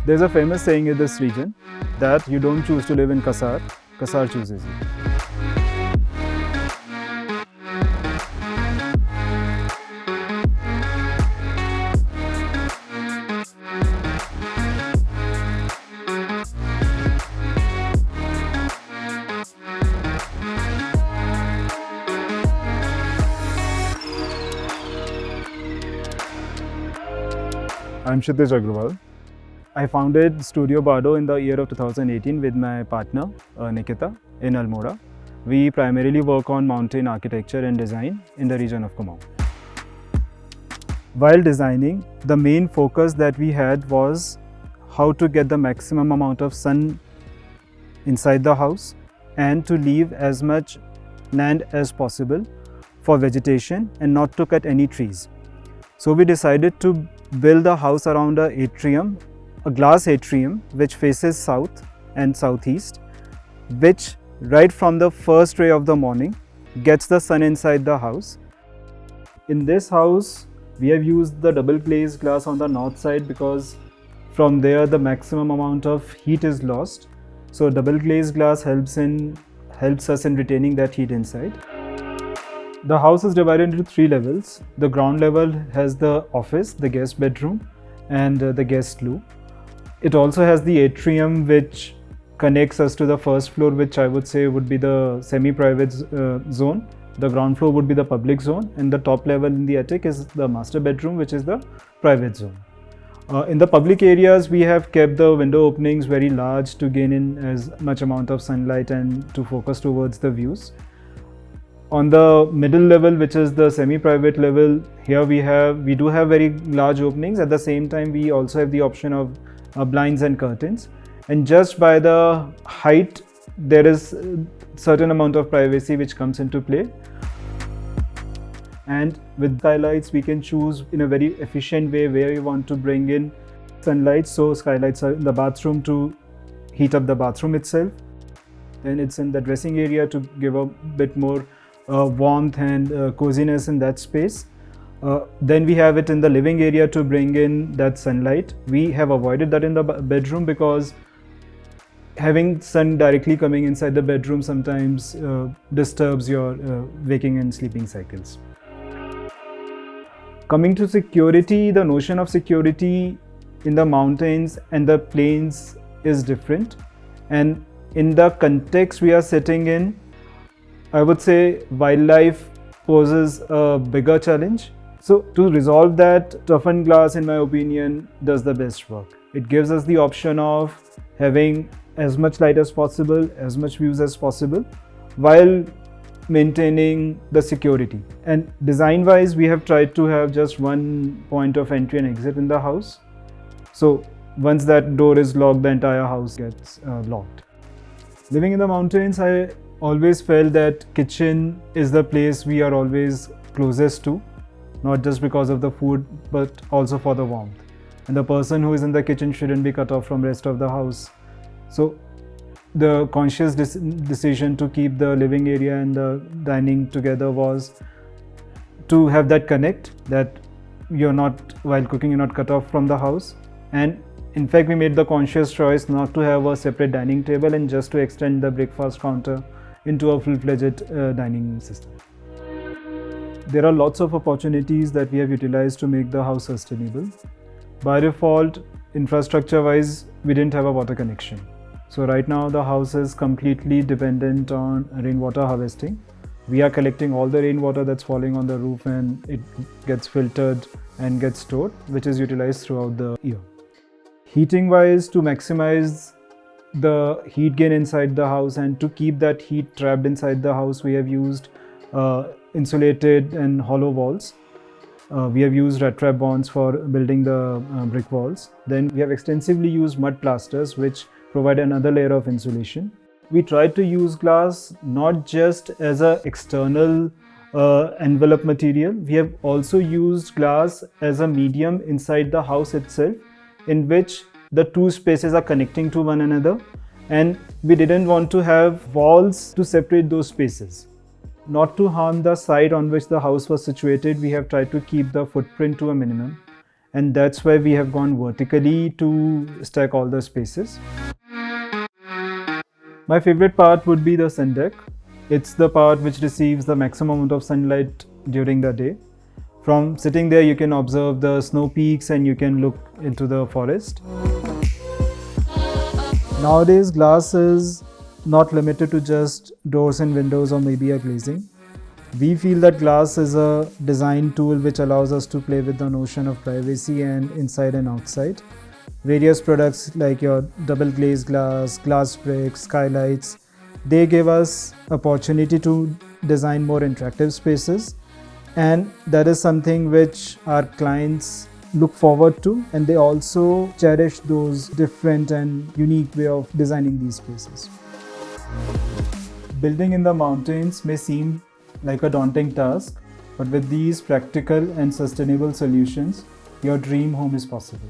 There's a famous saying in this region that you don't choose to live in Kasar, Kasar chooses you. I'm Kshitij Aggarwal. I founded Studio Bardo in the year of 2018 with my partner Nikita in Almora. We primarily work on mountain architecture and design in the region of Kumaon. While designing, the main focus that we had was how to get the maximum amount of sun inside the house and to leave as much land as possible for vegetation and not to cut any trees. So we decided to build the house around an atrium, a glass atrium which faces south and southeast, which right from the first ray of the morning gets the sun inside the house. In this house, we have used the double-glazed glass on the north side because from there the maximum amount of heat is lost. So double-glazed glass helps us in retaining that heat inside. The house is divided into 3 levels. The ground level has the office, the guest bedroom, and the guest loo. It also has the atrium which connects us to the first floor, which I would say would be the semi-private zone. The ground floor would be the public zone, and the top level in the attic is the master bedroom, which is the private zone. In the public areas, we have kept the window openings very large to gain in as much amount of sunlight and to focus towards the views. On the middle level, which is the semi-private level, here we do have very large openings. At the same time, we also have the option of blinds and curtains. And just by the height, there is a certain amount of privacy which comes into play. And with Skylights, we can choose in a very efficient way where we want to bring in sunlight. So Skylights are in the bathroom to heat up the bathroom itself. Then it's in the dressing area to give a bit more warmth and coziness in that space. Then we have it in the living area to bring in that sunlight. We have avoided that in the bedroom because having sun directly coming inside the bedroom sometimes disturbs your waking and sleeping cycles. Coming to security, the notion of security in the mountains and the plains is different. And in the context we are sitting in, I would say wildlife poses a bigger challenge. So to resolve that, toughened glass, in my opinion, does the best work. It gives us the option of having as much light as possible, as much views as possible, while maintaining the security. And design-wise, we have tried to have just one point of entry and exit in the house. So once that door is locked, the entire house gets locked. Living in the mountains, I always felt that kitchen is the place we are always closest to, not just because of the food, but also for the warmth. And the person who is in the kitchen shouldn't be cut off from the rest of the house. So the conscious decision to keep the living area and the dining together was to have that connect, that you're not, while cooking, you're not cut off from the house. And in fact, we made the conscious choice not to have a separate dining table and just to extend the breakfast counter into a full-fledged dining system. There are lots of opportunities that we have utilized to make the house sustainable. By default, infrastructure-wise, we didn't have a water connection. So right now the house is completely dependent on rainwater harvesting. We are collecting all the rainwater that's falling on the roof and it gets filtered and gets stored, which is utilized throughout the year. Heating-wise, to maximize the heat gain inside the house and to keep that heat trapped inside the house, we have used insulated and hollow walls. We have used rat trap bonds for building the brick walls. Then we have extensively used mud plasters, which provide another layer of insulation. We tried to use glass not just as an external envelope material. We have also used glass as a medium inside the house itself, in which the two spaces are connecting to one another, and we didn't want to have walls to separate those spaces. Not to harm the site on which the house was situated, we have tried to keep the footprint to a minimum. and that's why we have gone vertically to stack all the spaces. My favorite part would be the sun deck. It's the part which receives the maximum amount of sunlight during the day. From sitting there, you can observe the snow peaks and you can look into the forest. Nowadays, glass is not limited to just doors and windows or maybe a glazing. We feel that glass is a design tool which allows us to play with the notion of privacy and inside and outside. Various products like your double-glazed glass, glass bricks, skylights, they give us opportunity to design more interactive spaces, and that is something which our clients look forward to, and they also cherish those different and unique way of designing these spaces. Building in the mountains may seem like a daunting task, but with these practical and sustainable solutions, your dream home is possible.